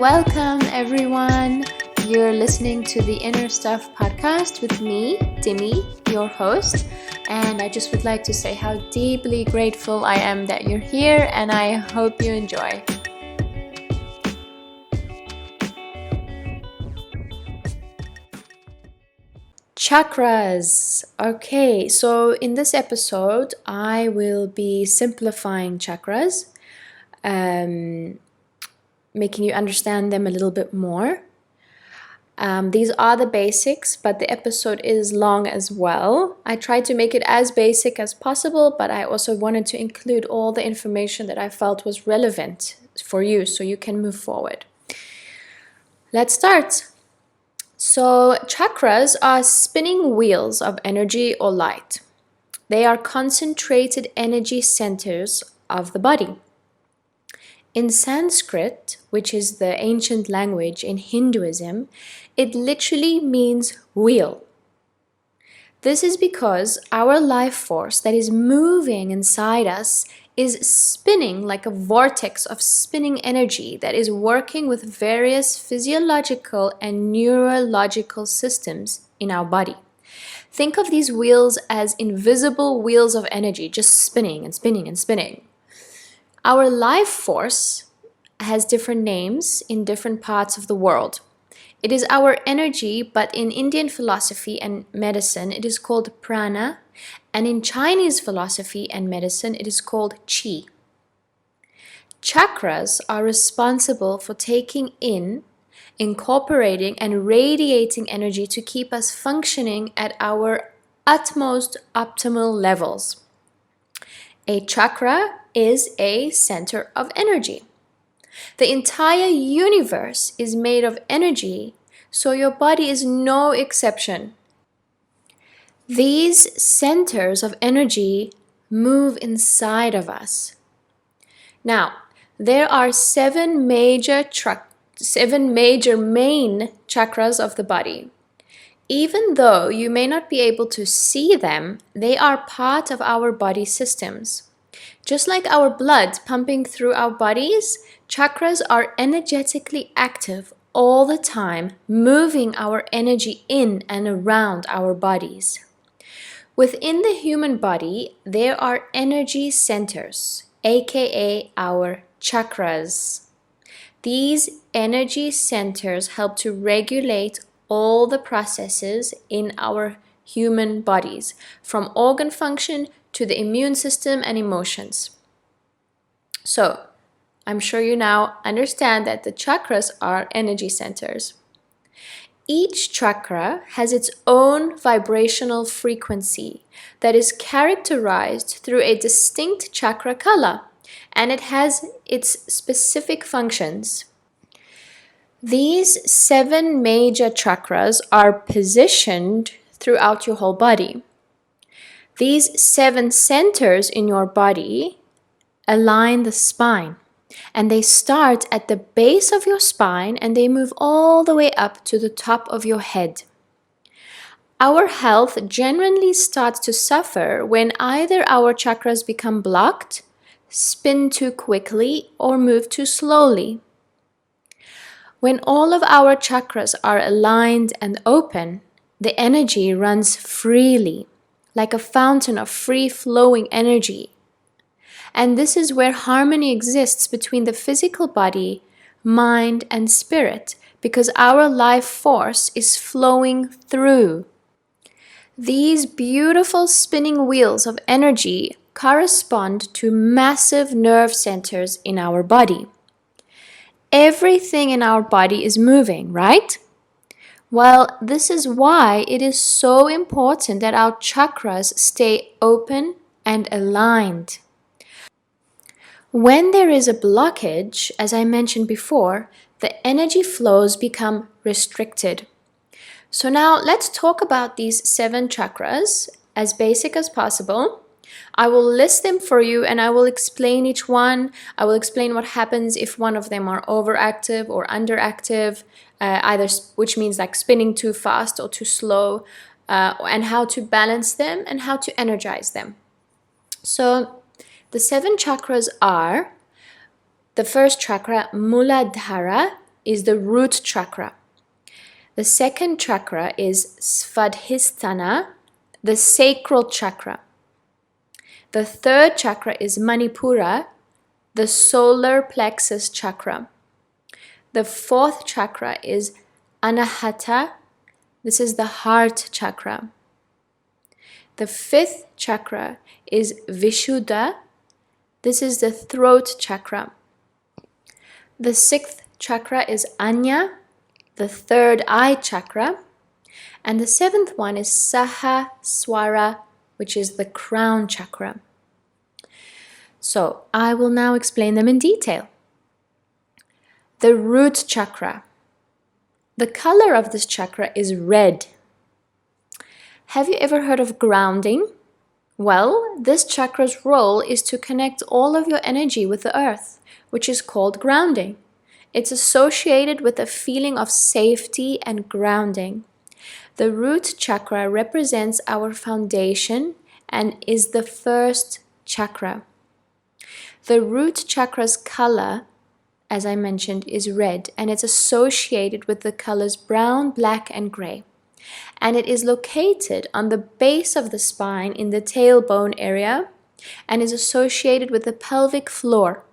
Welcome everyone. You're listening to the Inner Stuff podcast with me, Dimi, your host. And I just would like to say how deeply grateful I am that you're here, and I hope you enjoy. Chakras. Okay, so in this episode, I will be simplifying chakras, making you understand them a little bit more. These are the basics, but the episode is long as well. I tried to make it as basic as possible, but I also wanted to include all the information that I felt was relevant for you so you can move forward. Let's start. So chakras are spinning wheels of energy or light. They are concentrated energy centers of the body. In Sanskrit, which is the ancient language in Hinduism, it literally means wheel. This is because our life force that is moving inside us is spinning like a vortex of spinning energy that is working with various physiological and neurological systems in our body. Think of these wheels as invisible wheels of energy, just spinning and spinning and spinning. Our life force has different names in different parts of the world. It is our energy, but in Indian philosophy and medicine, it is called prana, and in Chinese philosophy and medicine, it is called qi. Chakras are responsible for taking in, incorporating, and radiating energy to keep us functioning at our utmost optimal levels. A chakra is a center of energy. The entire universe is made of energy, so your body is no exception. These centers of energy move inside of us. Now, there are seven major main chakras of the body. Even though you may not be able to see them, they are part of our body systems. Just like our blood pumping through our bodies, chakras are energetically active all the time, moving our energy in and around our bodies. Within the human body, there are energy centers, aka our chakras. These energy centers help to regulate all the processes in our human bodies, from organ function to the immune system and emotions. So, I'm sure you now understand that the chakras are energy centers. Each chakra has its own vibrational frequency that is characterized through a distinct chakra color, and it has its specific functions. These seven major chakras are positioned throughout your whole body. These seven centers in your body align the spine, and they start at the base of your spine and they move all the way up to the top of your head. Our health generally starts to suffer when either our chakras become blocked, spin too quickly, or move too slowly. When all of our chakras are aligned and open, the energy runs freely, like a fountain of free-flowing energy. And this is where harmony exists between the physical body, mind, and spirit, because our life force is flowing through. These beautiful spinning wheels of energy correspond to massive nerve centers in our body. Everything in our body is moving, right? Well, this is why it is so important that our chakras stay open and aligned. When there is a blockage, as I mentioned before, the energy flows become restricted. So now let's talk about these seven chakras as basic as possible. I will list them for you and I will explain each one. I will explain what happens if one of them are overactive or underactive, which means like spinning too fast or too slow, and how to balance them and how to energize them. So the seven chakras are the first chakra, Muladhara, is the root chakra. The second chakra is Svadhisthana, the sacral chakra. The third chakra is Manipura, the solar plexus chakra. The fourth chakra is Anahata. This is the heart chakra. The fifth chakra is Vishuddha. This is the throat chakra. The sixth chakra is Anya, the third eye chakra. And the seventh one is Sahasrara, which is the crown chakra. So I will now explain them in detail. The root chakra. The color of this chakra is red. Have you ever heard of grounding? Well, this chakra's role is to connect all of your energy with the earth, which is called grounding. It's associated with a feeling of safety and grounding. The root chakra represents our foundation and is the first chakra. The root chakra's color, as I mentioned, is red, and it's associated with the colors brown, black, and gray. And it is located on the base of the spine in the tailbone area and is associated with the pelvic floor,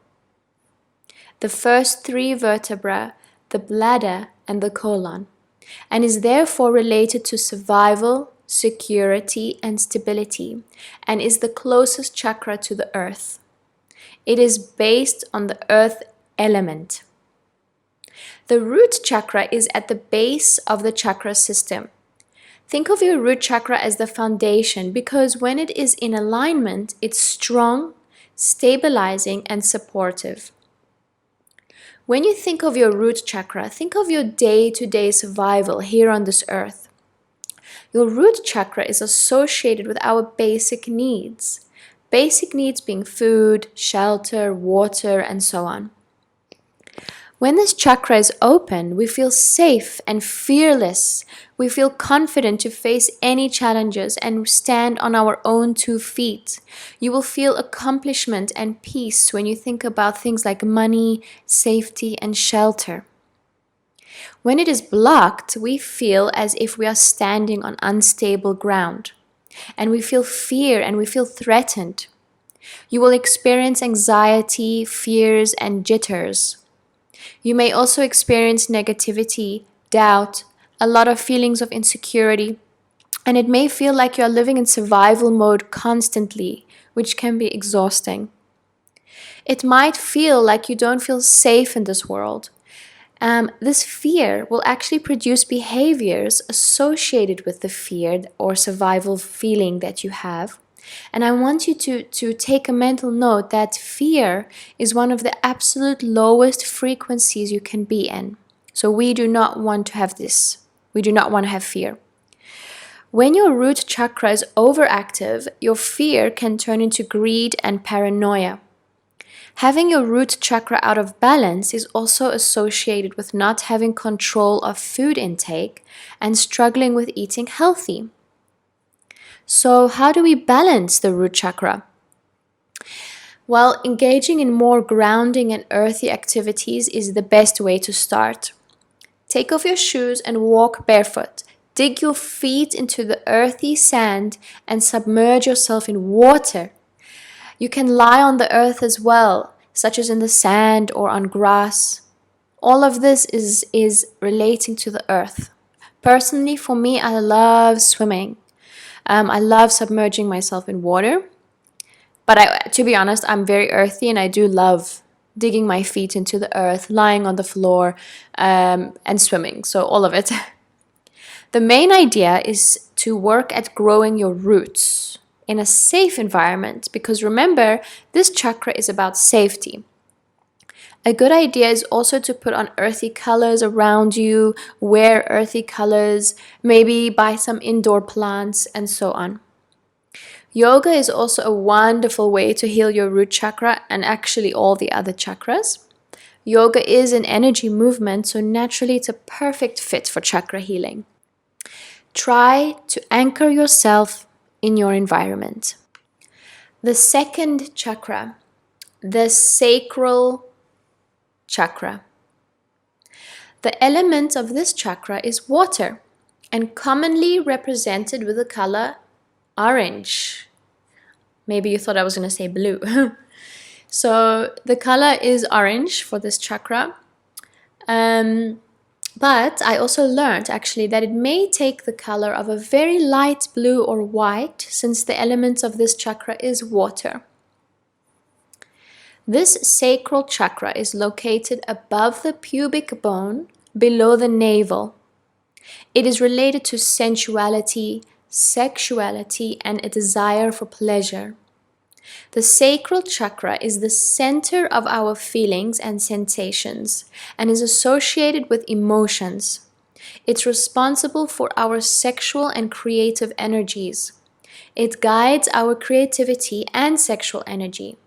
the first three vertebrae, the bladder, and the colon, and is therefore related to survival, security, and stability, and is the closest chakra to the earth. It is based on the earth element. The root chakra is at the base of the chakra system. Think of your root chakra as the foundation because when it is in alignment, it's strong, stabilizing, and supportive. When you think of your root chakra, think of your day-to-day survival here on this earth. Your root chakra is associated with our basic needs. Basic needs being food, shelter, water, and so on. When this chakra is open, we feel safe and fearless. We feel confident to face any challenges and stand on our own 2 feet. You will feel accomplishment and peace when you think about things like money, safety, and shelter. When it is blocked, we feel as if we are standing on unstable ground, and we feel fear and we feel threatened. You will experience anxiety, fears, and jitters. You may also experience negativity, doubt, a lot of feelings of insecurity, and it may feel like you are living in survival mode constantly, which can be exhausting. It might feel like you don't feel safe in this world. This fear will actually produce behaviors associated with the fear or survival feeling that you have. And I want you to take a mental note that fear is one of the absolute lowest frequencies you can be in. So we do not want to have this. We do not want to have fear. When your root chakra is overactive, your fear can turn into greed and paranoia. Having your root chakra out of balance is also associated with not having control of food intake and struggling with eating healthy. So how do we balance the root chakra? Well, engaging in more grounding and earthy activities is the best way to start. Take off your shoes and walk barefoot. Dig your feet into the earthy sand and submerge yourself in water. You can lie on the earth as well, such as in the sand or on grass. All of this is relating to the earth. Personally, for me, I love swimming. I love submerging myself in water. But to be honest, I'm very earthy and I do love digging my feet into the earth, lying on the floor, and swimming. So all of it. The main idea is to work at growing your roots in a safe environment because remember, this chakra is about safety. A good idea is also to put on earthy colors around you, wear earthy colors, maybe buy some indoor plants, and so on. Yoga is also a wonderful way to heal your root chakra and actually all the other chakras. Yoga is an energy movement, so naturally it's a perfect fit for chakra healing. Try to anchor yourself in your environment. The second chakra, the sacral chakra. The element of this chakra is water and commonly represented with the color orange. Maybe you thought I was going to say blue. So the color is orange for this chakra. But I also learned actually that it may take the color of a very light blue or white, since the element of this chakra is water. This sacral chakra is located above the pubic bone, below the navel. It is related to sensuality, sexuality, and a desire for pleasure. The sacral chakra is the center of our feelings and sensations and is associated with emotions. It's responsible for our sexual and creative energies. It guides our creativity and sexual energy.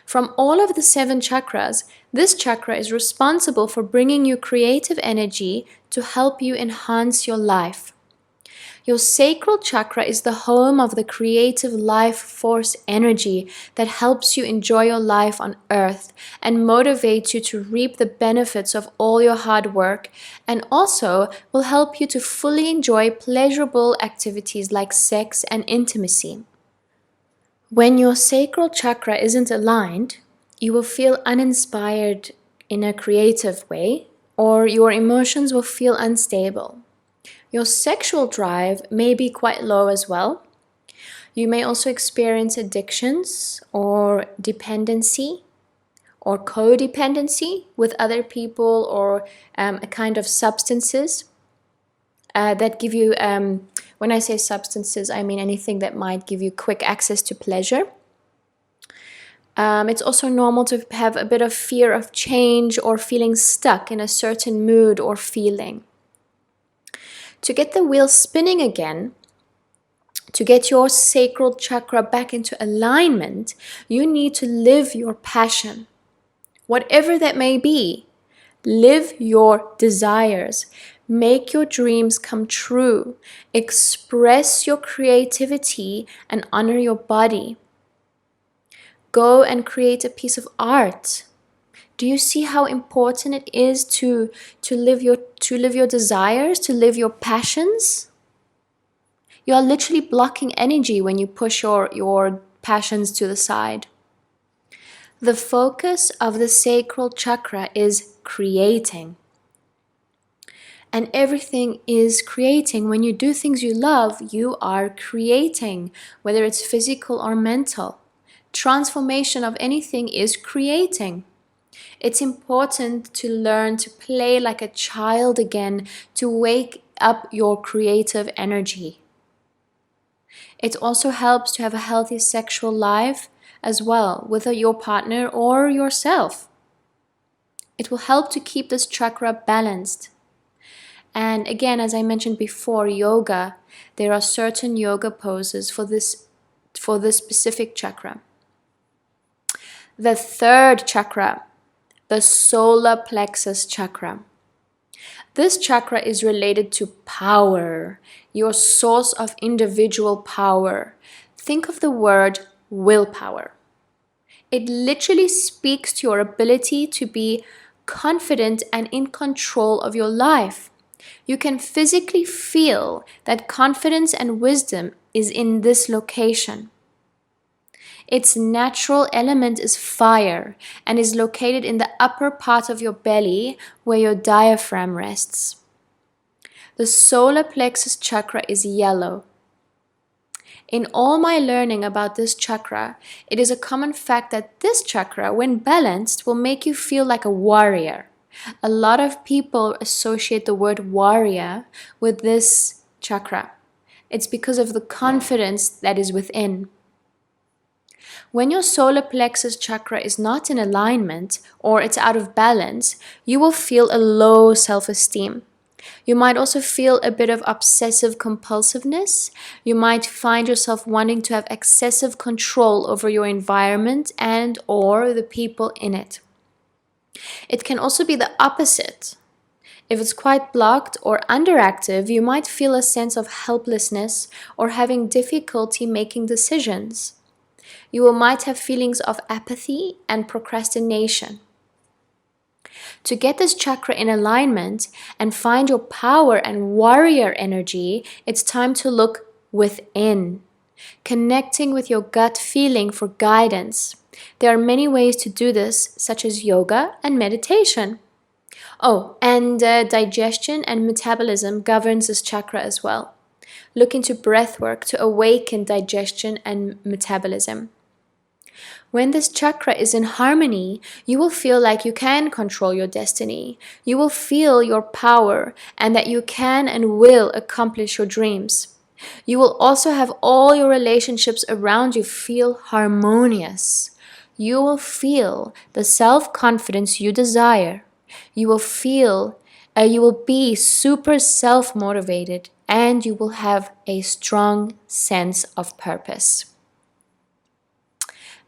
From all of the 7 chakras, this chakra is responsible for bringing you creative energy to help you enhance your life. Your sacral chakra is the home of the creative life force energy that helps you enjoy your life on earth and motivates you to reap the benefits of all your hard work, and also will help you to fully enjoy pleasurable activities like sex and intimacy. When your sacral chakra isn't aligned, you will feel uninspired in a creative way, or your emotions will feel unstable. Your sexual drive may be quite low as well. You may also experience addictions or dependency or codependency with other people, or a kind of substances that give you, when I say substances, I mean anything that might give you quick access to pleasure. It's also normal to have a bit of fear of change or feeling stuck in a certain mood or feeling. To get the wheel spinning again, to get your sacral chakra back into alignment, you need to live your passion. Whatever that may be, live your desires. Make your dreams come true. Express your creativity and honor your body. Go and create a piece of art. Do you see how important it is to live your desires, to live your passions? You are literally blocking energy when you push your passions to the side. The focus of the sacral chakra is creating. And everything is creating. When you do things you love, you are creating, whether it's physical or mental. Transformation of anything is creating. It's important to learn to play like a child again, to wake up your creative energy. It also helps to have a healthy sexual life as well, with your partner or yourself. It will help to keep this chakra balanced. And again, as I mentioned before, yoga, there are certain yoga poses for this specific chakra. The 3rd chakra, the solar plexus chakra. This chakra is related to power, your source of individual power. Think of the word willpower. It literally speaks to your ability to be confident and in control of your life. You can physically feel that confidence and wisdom is in this location. Its natural element is fire and is located in the upper part of your belly where your diaphragm rests. The solar plexus chakra is yellow. In all my learning about this chakra, it is a common fact that this chakra, when balanced, will make you feel like a warrior. A lot of people associate the word warrior with this chakra. It's because of the confidence that is within. When your solar plexus chakra is not in alignment or it's out of balance, you will feel a low self-esteem. You might also feel a bit of obsessive compulsiveness. You might find yourself wanting to have excessive control over your environment and or the people in it. It can also be the opposite. If it's quite blocked or underactive, you might feel a sense of helplessness or having difficulty making decisions. You might have feelings of apathy and procrastination. To get this chakra in alignment and find your power and warrior energy, it's time to look within, connecting with your gut feeling for guidance. There are many ways to do this, such as yoga and meditation. Oh, and digestion and metabolism governs this chakra as well. Look into breath work to awaken digestion and metabolism. When this chakra is in harmony, you will feel like you can control your destiny. You will feel your power and that you can and will accomplish your dreams. You will also have all your relationships around you feel harmonious. You will feel the self-confidence you desire. You will be super self-motivated, and you will have a strong sense of purpose.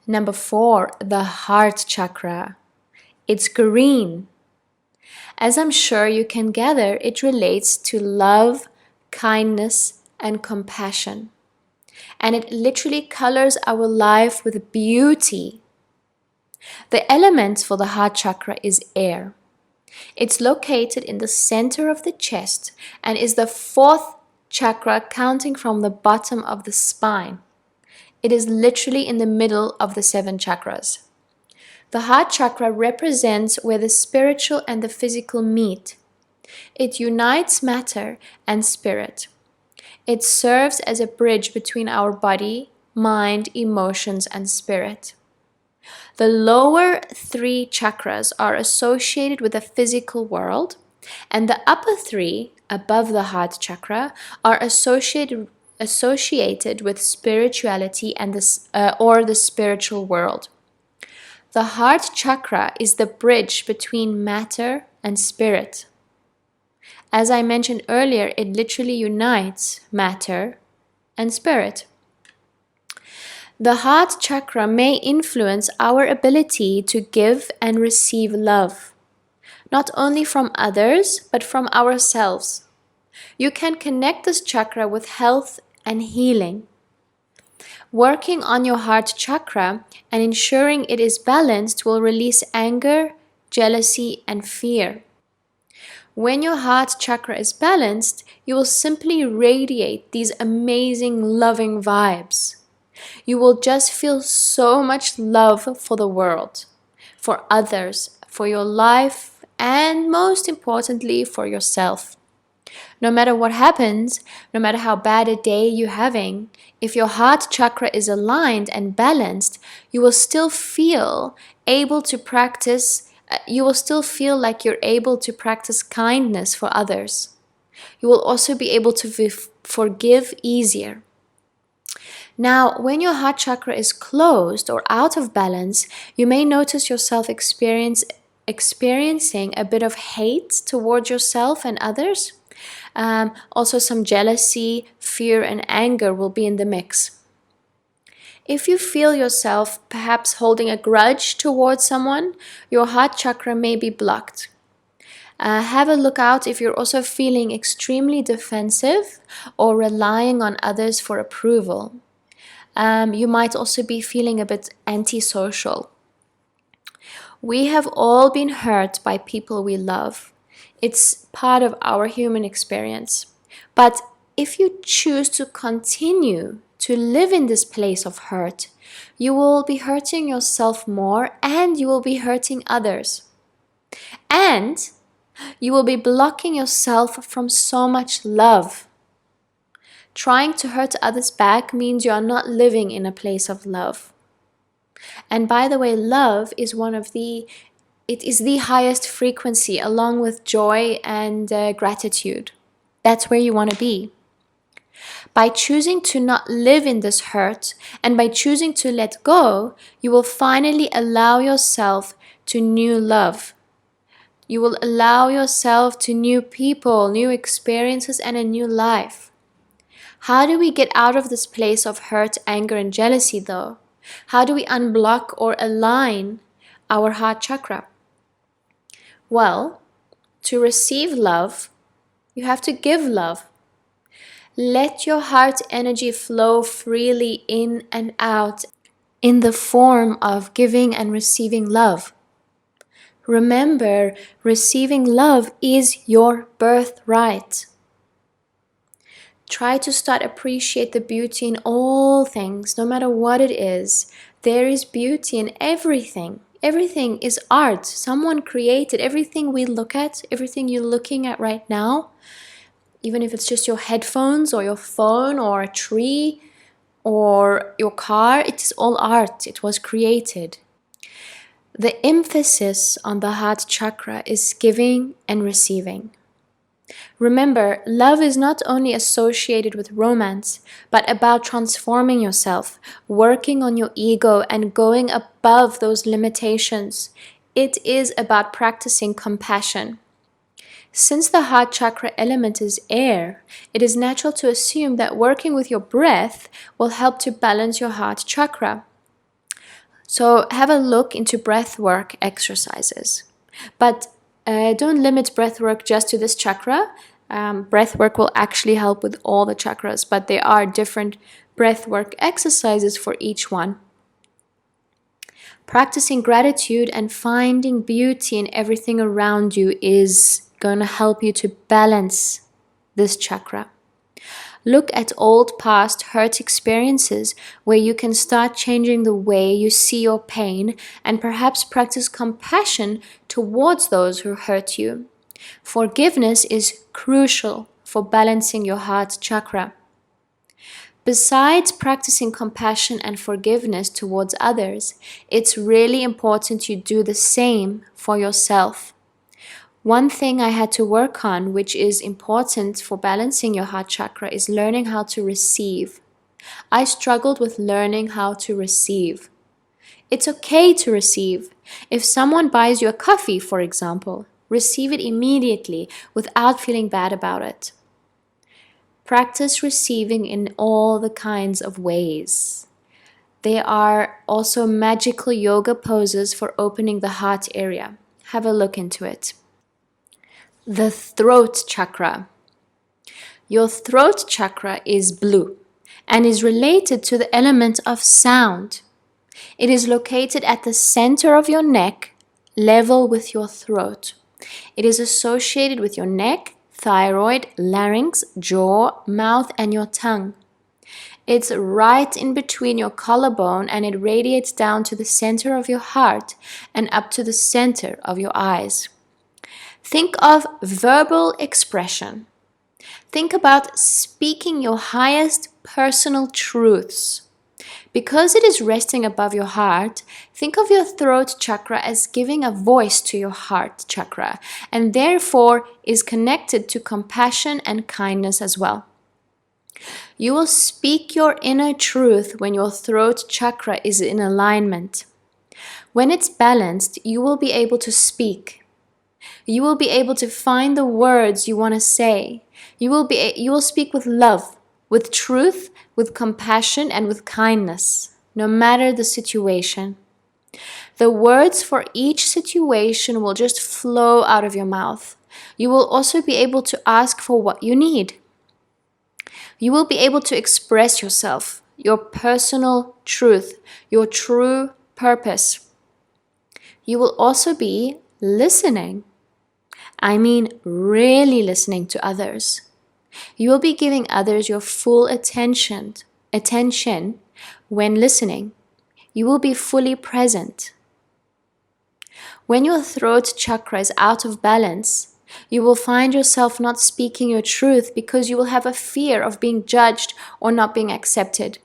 Number 4, the heart chakra. It's green. As I'm sure you can gather, it relates to love, kindness, and compassion. And it literally colors our life with beauty. The element for the heart chakra is air. It's located in the center of the chest and is the 4th chakra, counting from the bottom of the spine. It is literally in the middle of the 7 chakras. The heart chakra represents where the spiritual and the physical meet. It unites matter and spirit. It serves as a bridge between our body, mind, emotions, and spirit. The lower 3 chakras are associated with the physical world, and the upper 3, above the heart chakra, are associated with spirituality and the spiritual world. The heart chakra is the bridge between matter and spirit. As I mentioned earlier, it literally unites matter and spirit. The heart chakra may influence our ability to give and receive love, not only from others, but from ourselves. You can connect this chakra with health and healing. Working on your heart chakra and ensuring it is balanced will release anger, jealousy, and fear. When your heart chakra is balanced, you will simply radiate these amazing, loving vibes. You will just feel so much love for the world, for others, for your life, and most importantly, for yourself. No matter what happens, no matter how bad a day you're having, if your heart chakra is aligned and balanced, you will still feel able to practice you will still feel like you're able to practice kindness for others. You will also be able to forgive easier. Now, when your heart chakra is closed or out of balance, you may notice yourself experiencing a bit of hate towards yourself and others. Also, some jealousy, fear, and anger will be in the mix. If you feel yourself perhaps holding a grudge towards someone, your heart chakra may be blocked. Have a look out if you're also feeling extremely defensive or relying on others for approval. You might also be feeling a bit antisocial. We have all been hurt by people we love. It's part of our human experience. But if you choose to continue to live in this place of hurt, you will be hurting yourself more and you will be hurting others. And you will be blocking yourself from so much love. Trying to hurt others back means you are not living in a place of love. And by the way, love is it is the highest frequency along with joy and gratitude. That's where you want to be. By choosing to not live in this hurt and by choosing to let go, you will finally allow yourself to new love. You will allow yourself to new people, new experiences, and a new life. How do we get out of this place of hurt, anger, and jealousy though? How do we unblock or align our heart chakra? Well, to receive love, you have to give love. Let your heart energy flow freely in and out in the form of giving and receiving love. Remember, receiving love is your birthright. Try to start appreciate the beauty in all things, no matter what it is. There is beauty in everything. Everything is art. Someone created everything we look at, everything you're looking at right now, even if it's just your headphones or your phone or a tree or your car, it is all art. It was created. The emphasis on the heart chakra is giving and receiving. Remember, love is not only associated with romance, but about transforming yourself, working on your ego, and going above those limitations. It is about practicing compassion. Since the heart chakra element is air, it is natural to assume that working with your breath will help to balance your heart chakra. So have a look into breath work exercises. But don't limit breath work just to this chakra. Breath work will actually help with all the chakras, but there are different breath work exercises for each one. Practicing gratitude and finding beauty in everything around you is going to help you to balance this chakra. Look at old past hurt experiences where you can start changing the way you see your pain and perhaps practice compassion towards those who hurt you. Forgiveness is crucial for balancing your heart chakra. Besides practicing compassion and forgiveness towards others, it's really important you do the same for yourself. One thing I had to work on, which is important for balancing your heart chakra, is learning how to receive. I struggled with learning how to receive. It's okay to receive. If someone buys you a coffee, for example, receive it immediately without feeling bad about it. Practice receiving in all the kinds of ways. There are also magical yoga poses for opening the heart area. Have a look into it. The throat chakra. Your throat chakra is blue and is related to the element of sound. It is located at the center of your neck, level with your throat. It is associated with your neck, thyroid, larynx, jaw, mouth, and your tongue. It's right in between your collarbone and it radiates down to the center of your heart and up to the center of your eyes. Think of verbal expression. Think about speaking your highest personal truths. Because it is resting above your heart, think of your throat chakra as giving a voice to your heart chakra and therefore is connected to compassion and kindness as well. You will speak your inner truth when your throat chakra is in alignment. When it's balanced, you will be able to speak. You will be able to find the words you want to say. You will speak with love, with truth, with compassion, and with kindness, no matter the situation. The words for each situation will just flow out of your mouth. You will also be able to ask for what you need. You will be able to express yourself, your personal truth, your true purpose. You will also be listening. I mean, really listening to others. You will be giving others your full attention when listening. You will be fully present. When your throat chakra is out of balance, you will find yourself not speaking your truth because you will have a fear of being judged or not being accepted.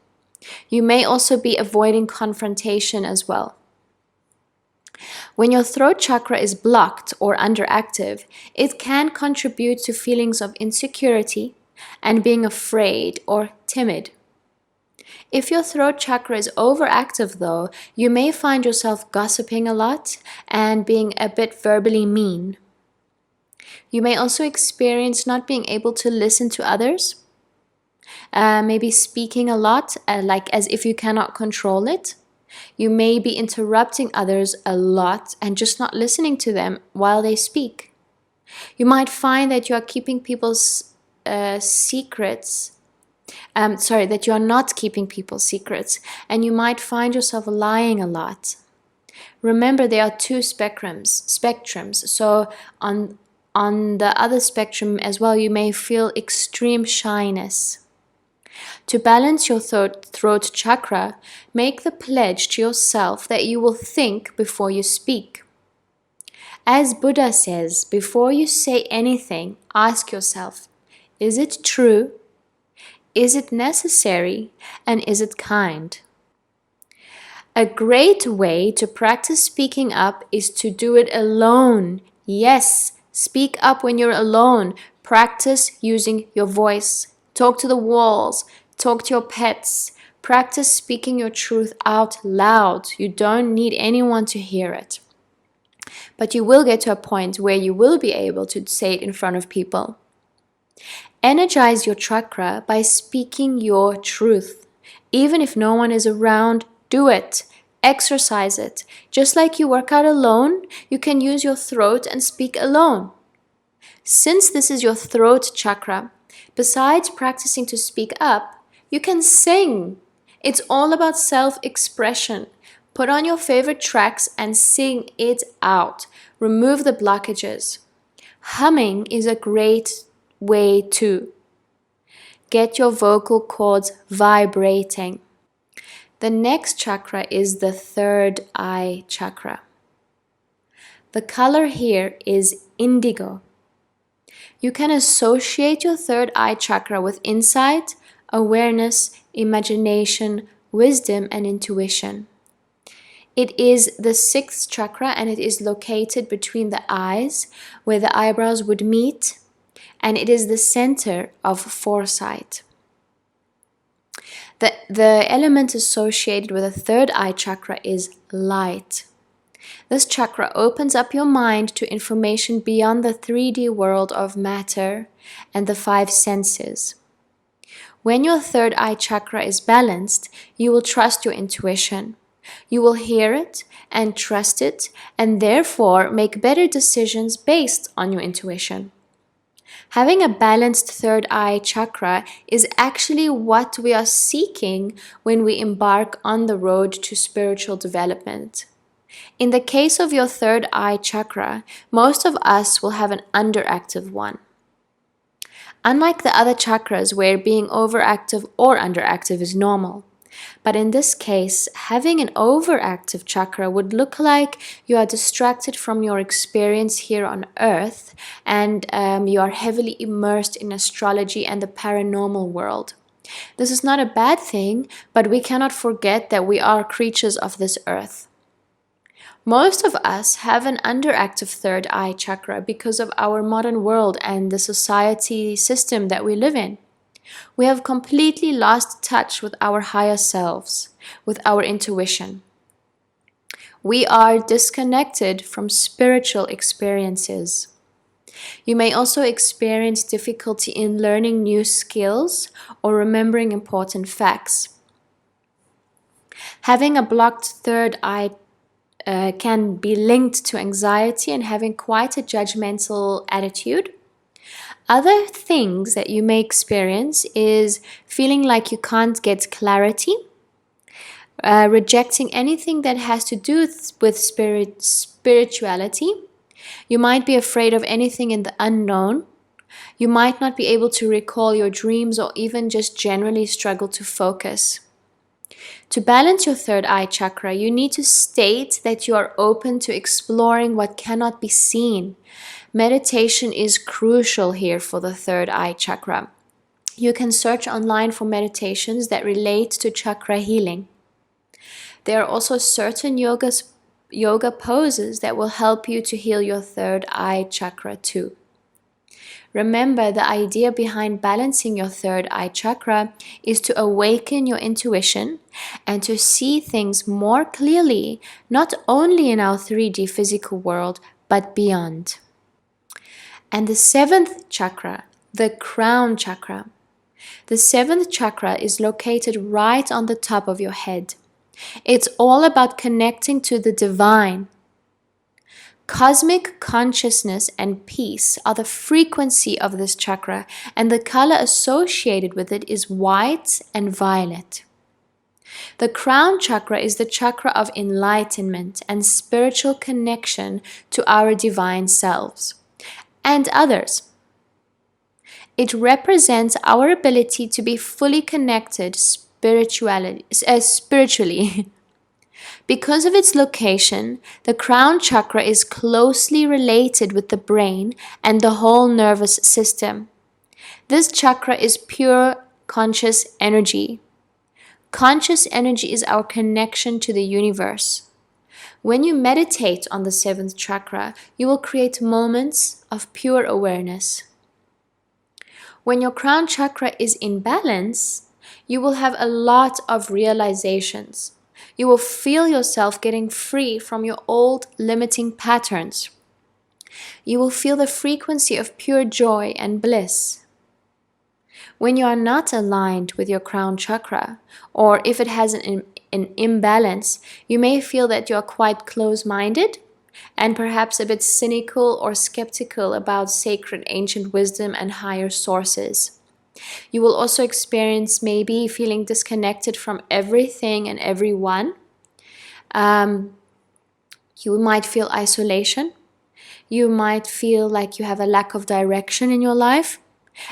You may also be avoiding confrontation as well. When your throat chakra is blocked or underactive, it can contribute to feelings of insecurity and being afraid or timid. If your throat chakra is overactive though, you may find yourself gossiping a lot and being a bit verbally mean. You may also experience not being able to listen to others, maybe speaking a lot, like as if you cannot control it. You may be interrupting others a lot and just not listening to them while they speak. You might find that you are keeping people's secrets. That you are not keeping people's secrets, and you might find yourself lying a lot. Remember, there are two spectrums. So on the other spectrum as well, you may feel extreme shyness. To balance your throat chakra, make the pledge to yourself that you will think before you speak. As Buddha says, before you say anything, ask yourself, is it true? Is it necessary? And is it kind? A great way to practice speaking up is to do it alone. Yes, speak up when you're alone. Practice using your voice. Talk to the walls. Talk to your pets. Practice speaking your truth out loud. You don't need anyone to hear it. But you will get to a point where you will be able to say it in front of people. Energize your chakra by speaking your truth. Even if no one is around, do it. Exercise it. Just like you work out alone, you can use your throat and speak alone. Since this is your throat chakra, besides practicing to speak up, you can sing. It's all about self-expression. Put on your favorite tracks and sing it out. Remove the blockages. Humming is a great way too. Get your vocal cords vibrating. The next chakra is the third eye chakra. The color here is indigo. You can associate your third eye chakra with insight, awareness, imagination, wisdom, and intuition. It is the sixth chakra and it is located between the eyes where the eyebrows would meet, and it is the center of foresight. The element associated with the third eye chakra is light. This chakra opens up your mind to information beyond the 3D world of matter and the 5 senses. When your third eye chakra is balanced, you will trust your intuition. You will hear it and trust it, and therefore make better decisions based on your intuition. Having a balanced third eye chakra is actually what we are seeking when we embark on the road to spiritual development. In the case of your third eye chakra, most of us will have an underactive one. Unlike the other chakras where being overactive or underactive is normal. But in this case, having an overactive chakra would look like you are distracted from your experience here on Earth and you are heavily immersed in astrology and the paranormal world. This is not a bad thing, but we cannot forget that we are creatures of this earth. Most of us have an underactive third eye chakra because of our modern world and the society system that we live in. We have completely lost touch with our higher selves, with our intuition. We are disconnected from spiritual experiences. You may also experience difficulty in learning new skills or remembering important facts. Having a blocked third eye can be linked to anxiety and having quite a judgmental attitude. Other things that you may experience is feeling like you can't get clarity, rejecting anything that has to do with spirituality. You might be afraid of anything in the unknown. You might not be able to recall your dreams or even just generally struggle to focus. To balance your third eye chakra, you need to state that you are open to exploring what cannot be seen. Meditation is crucial here for the third eye chakra. You can search online for meditations that relate to chakra healing. There are also certain yoga poses that will help you to heal your third eye chakra too. Remember, the idea behind balancing your third eye chakra is to awaken your intuition and to see things more clearly, not only in our 3D physical world, but beyond. And the seventh chakra, the crown chakra. The seventh chakra is located right on the top of your head. It's all about connecting to the divine. Cosmic consciousness and peace are the frequency of this chakra, and the color associated with it is white and violet. The crown chakra is the chakra of enlightenment and spiritual connection to our divine selves and others. It represents our ability to be fully connected spiritually. Because of its location, the crown chakra is closely related with the brain and the whole nervous system. This chakra is pure conscious energy. Conscious energy is our connection to the universe. When you meditate on the seventh chakra, you will create moments of pure awareness. When your crown chakra is in balance, you will have a lot of realizations. You will feel yourself getting free from your old limiting patterns. You will feel the frequency of pure joy and bliss. When you are not aligned with your crown chakra, or if it has an imbalance, you may feel that you are quite close-minded and perhaps a bit cynical or skeptical about sacred ancient wisdom and higher sources. You will also experience maybe feeling disconnected from everything and everyone. You might feel isolation. You might feel like you have a lack of direction in your life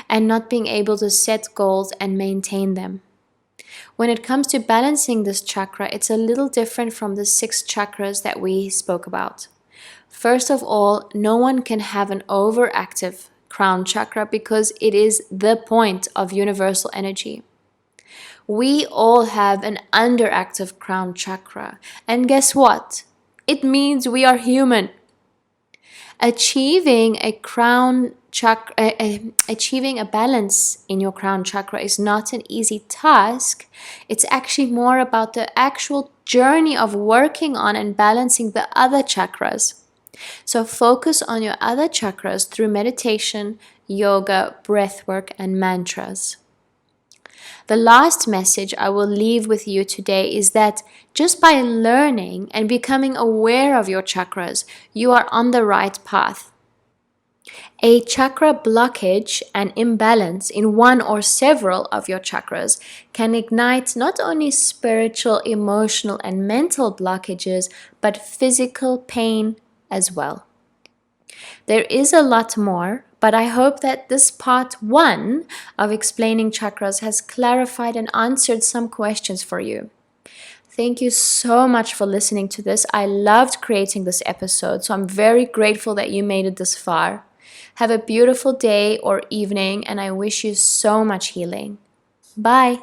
and not being able to set goals and maintain them. When it comes to balancing this chakra, it's a little different from the 6 chakras that we spoke about. First of all, no one can have an overactive crown chakra because it is the point of universal energy. We all have an underactive crown chakra, and guess what? It means we are human. Achieving a balance in your crown chakra is not an easy task. It's actually more about the actual journey of working on and balancing the other chakras. So focus on your other chakras through meditation, yoga, breathwork, and mantras. The last message I will leave with you today is that just by learning and becoming aware of your chakras, you are on the right path. A chakra blockage and imbalance in one or several of your chakras can ignite not only spiritual, emotional, and mental blockages, but physical pain as well. There is a lot more, but I hope that this part 1 of explaining chakras has clarified and answered some questions for you. Thank you so much for listening to this. I loved creating this episode, so I'm very grateful that you made it this far. Have a beautiful day or evening, and I wish you so much healing. Bye.